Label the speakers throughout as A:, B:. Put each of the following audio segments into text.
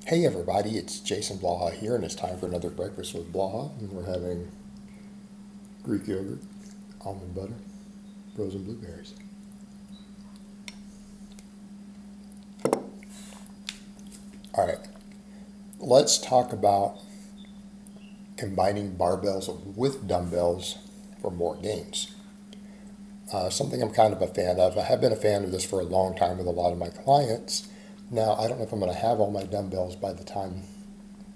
A: Hey everybody, it's Jason Blaha here, and it's time for another breakfast with Blaha. And we're having Greek yogurt, almond butter, frozen blueberries. All right, let's talk about combining barbells with dumbbells for more gains. Something I'm kind of a fan of. I have been a fan of this for a long time with a lot of my clients. Now, I don't know if I'm going to have all my dumbbells by the time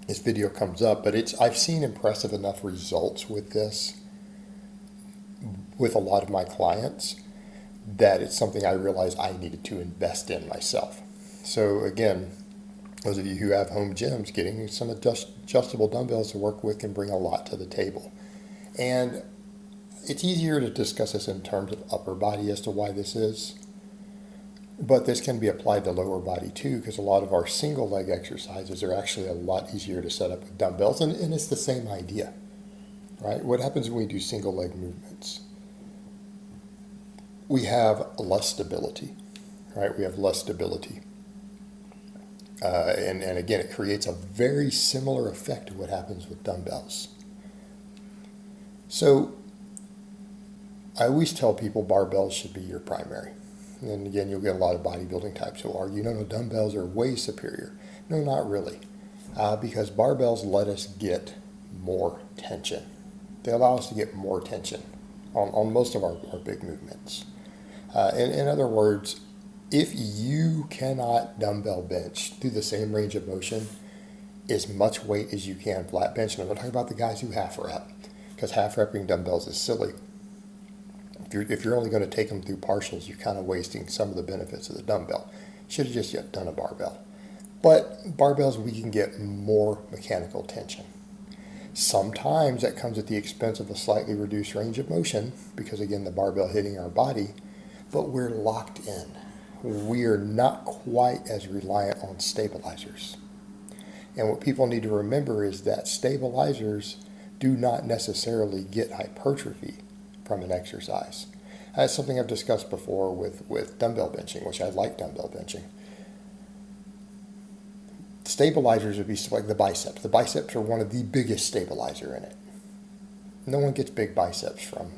A: this video comes up, but I've seen impressive enough results with this with a lot of my clients that it's something I realized I needed to invest in myself. So again, those of you who have home gyms, getting some adjustable dumbbells to work with can bring a lot to the table. And it's easier to discuss this in terms of upper body as to why this is, but this can be applied to lower body too, because a lot of our single leg exercises are actually a lot easier to set up with dumbbells, and it's the same idea, right? What happens when we do single leg movements? We have less stability, right? We have less stability. And again, it creates a very similar effect to what happens with dumbbells. So I always tell people barbells should be your primary. And again, you'll get a lot of bodybuilding types who argue, no, dumbbells are way superior. No, not really. Because barbells let us get more tension. They allow us to get more tension on most of our big movements. In other words, if you cannot dumbbell bench through the same range of motion as much weight as you can flat bench, and I'm not talking about the guys who half rep, because half repping dumbbells is silly. If you're only going to take them through partials, you're kind of wasting some of the benefits of the dumbbell. Should have just done a barbell. But barbells, we can get more mechanical tension. Sometimes that comes at the expense of a slightly reduced range of motion, because again, the barbell hitting our body, but we're locked in. We are not quite as reliant on stabilizers. And what people need to remember is that stabilizers do not necessarily get hypertrophy from an exercise. That's something I've discussed before with dumbbell benching, which I like dumbbell benching. Stabilizers would be like the biceps. The biceps are one of the biggest stabilizer in it. No one gets big biceps from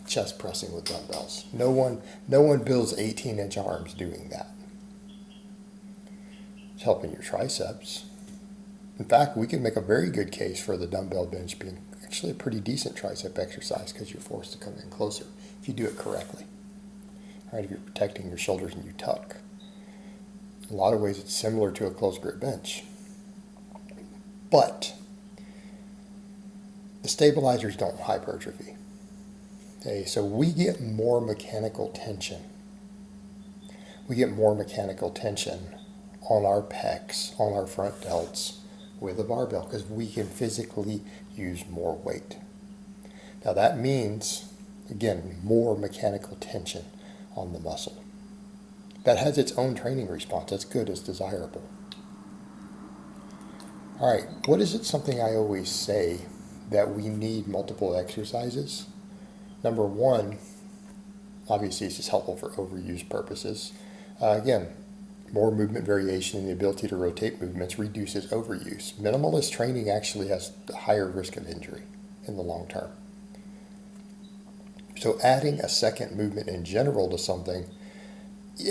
A: chest pressing with dumbbells. No one builds 18-inch arms doing that. It's helping your triceps. In fact, we can make a very good case for the dumbbell bench being actually a pretty decent tricep exercise because you're forced to come in closer if you do it correctly. All right, if you're protecting your shoulders and you tuck. In a lot of ways, it's similar to a closed grip bench. But the stabilizers don't hypertrophy. Okay, so we get more mechanical tension. We get more mechanical tension on our pecs, on our front delts with a barbell because we can physically use more weight. Now that means, again, more mechanical tension on the muscle. That has its own training response. That's good, it's desirable. All right, what is it something I always say that we need multiple exercises? Number one, obviously it's just helpful for overuse purposes. Again, more movement variation and the ability to rotate movements reduces overuse. Minimalist training actually has a higher risk of injury in the long term. So adding a second movement in general to something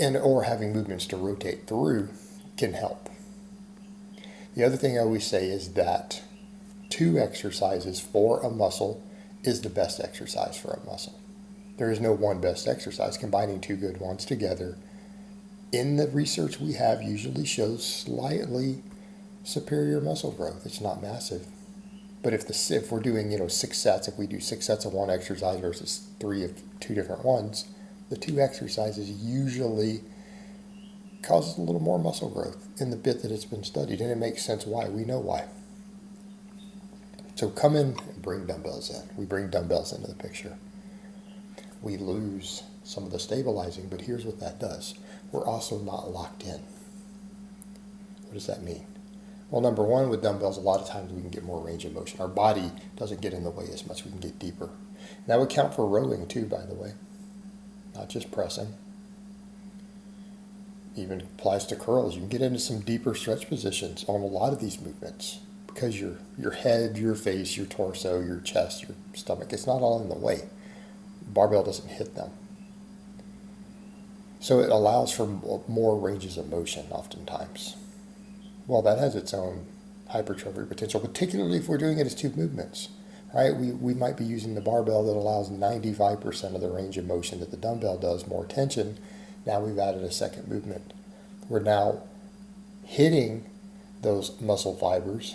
A: or having movements to rotate through can help. The other thing I always say is that 2 exercises for a muscle is the best exercise for a muscle. There is no one best exercise. Combining 2 good ones together in the research we have usually shows slightly superior muscle growth. It's not massive. But if we're doing 6 sets, if we do 6 sets of one exercise versus 3 of 2 different ones, the 2 exercises usually causes a little more muscle growth in the bit that it's been studied. And it makes sense why. We know why. So come in and bring dumbbells in. We bring dumbbells into the picture. We lose some of the stabilizing, but here's what that does. We're also not locked in. What does that mean? Well, number one, with dumbbells, a lot of times we can get more range of motion. Our body doesn't get in the way as much. We can get deeper. And that would count for rowing too, by the way, not just pressing. even applies to curls. You can get into some deeper stretch positions on a lot of these movements because your head, your face, your torso, your chest, your stomach, it's not all in the way. Barbell doesn't hit them. So it allows for more ranges of motion oftentimes. Well, that has its own hypertrophy potential, particularly if we're doing it as two movements. Right? We might be using the barbell that allows 95% of the range of motion that the dumbbell does, more tension. Now we've added a second movement. We're now hitting those muscle fibers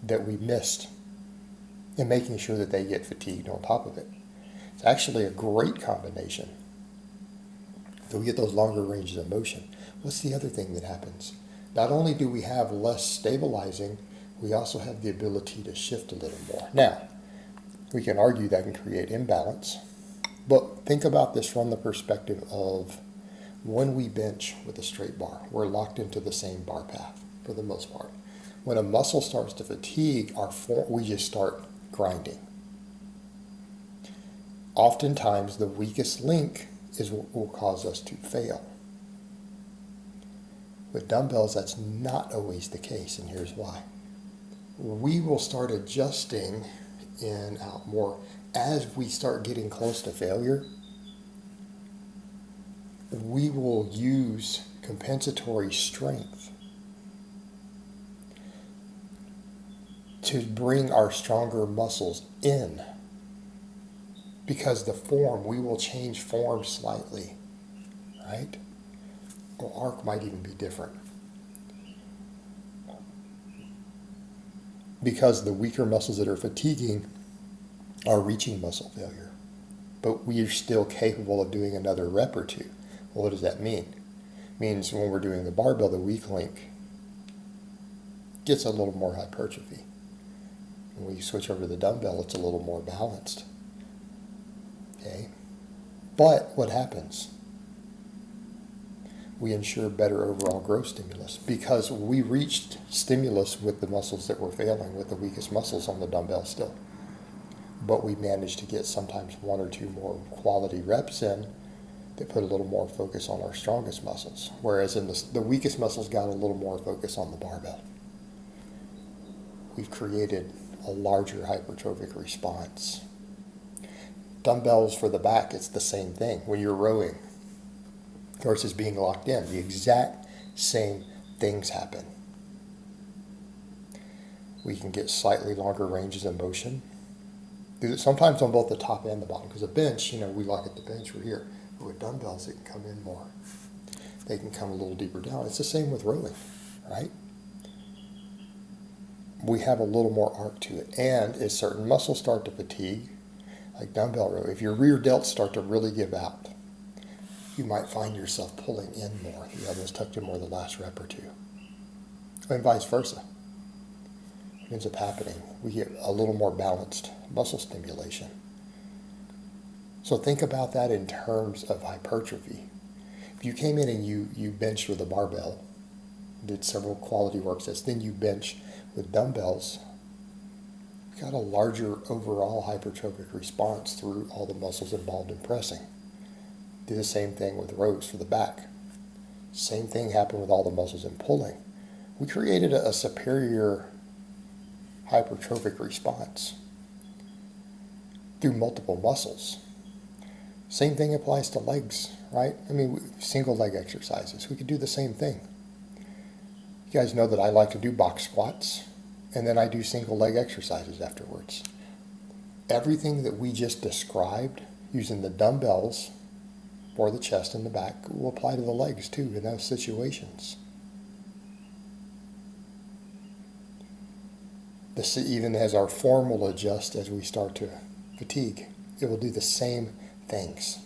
A: that we missed and making sure that they get fatigued on top of it. It's actually a great combination. So we get those longer ranges of motion. What's the other thing that happens? Not only do we have less stabilizing, we also have the ability to shift a little more. Now, we can argue that can create imbalance, but think about this from the perspective of when we bench with a straight bar, we're locked into the same bar path for the most part. When a muscle starts to fatigue, we just start grinding. Oftentimes, the weakest link is what will cause us to fail. With dumbbells, that's not always the case, and here's why. We will start adjusting in out more as we start getting close to failure. We will use compensatory strength to bring our stronger muscles in, because we will change form slightly, right? Or arc might even be different. Because the weaker muscles that are fatiguing are reaching muscle failure. But we are still capable of doing another rep or two. Well, what does that mean? It means when we're doing the barbell, the weak link gets a little more hypertrophy. When we switch over to the dumbbell, it's a little more balanced. Okay? But what happens? We ensure better overall growth stimulus because we reached stimulus with the muscles that were failing, with the weakest muscles on the dumbbell still. But we managed to get sometimes one or two more quality reps in that put a little more focus on our strongest muscles, whereas in the weakest muscles got a little more focus on the barbell. We've created a larger hypertrophic response. Dumbbells for the back, it's the same thing. When you're rowing versus being locked in, the exact same things happen. We can get slightly longer ranges of motion. Sometimes on both the top and the bottom, because a bench, we lock at the bench, we're here. But with dumbbells, it can come in more. They can come a little deeper down. It's the same with rowing, right? We have a little more arc to it. And as certain muscles start to fatigue, like dumbbell row, if your rear delts start to really give out, you might find yourself pulling in more. The elbows tucked in more the last rep or two. And vice versa. What ends up happening, we get a little more balanced muscle stimulation. So think about that in terms of hypertrophy. If you came in and you benched with a barbell, did several quality work sets, then you bench with dumbbells, you got a larger overall hypertrophic response through all the muscles involved in pressing. Do the same thing with rows for the back. Same thing happened with all the muscles in pulling. We created a superior hypertrophic response through multiple muscles. Same thing applies to legs, right? Single leg exercises. We could do the same thing. You guys know that I like to do box squats, and then I do single leg exercises afterwards. Everything that we just described using the dumbbells for the chest and the back will apply to the legs too in those situations. Even as our form will adjust as we start to fatigue, it will do the same things.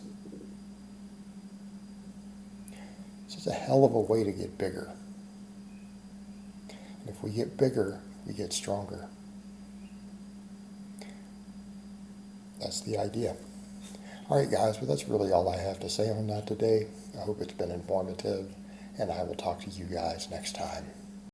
A: So it's a hell of a way to get bigger. And if we get bigger, we get stronger. That's the idea. All right, guys, well, that's really all I have to say on that today. I hope it's been informative, and I will talk to you guys next time.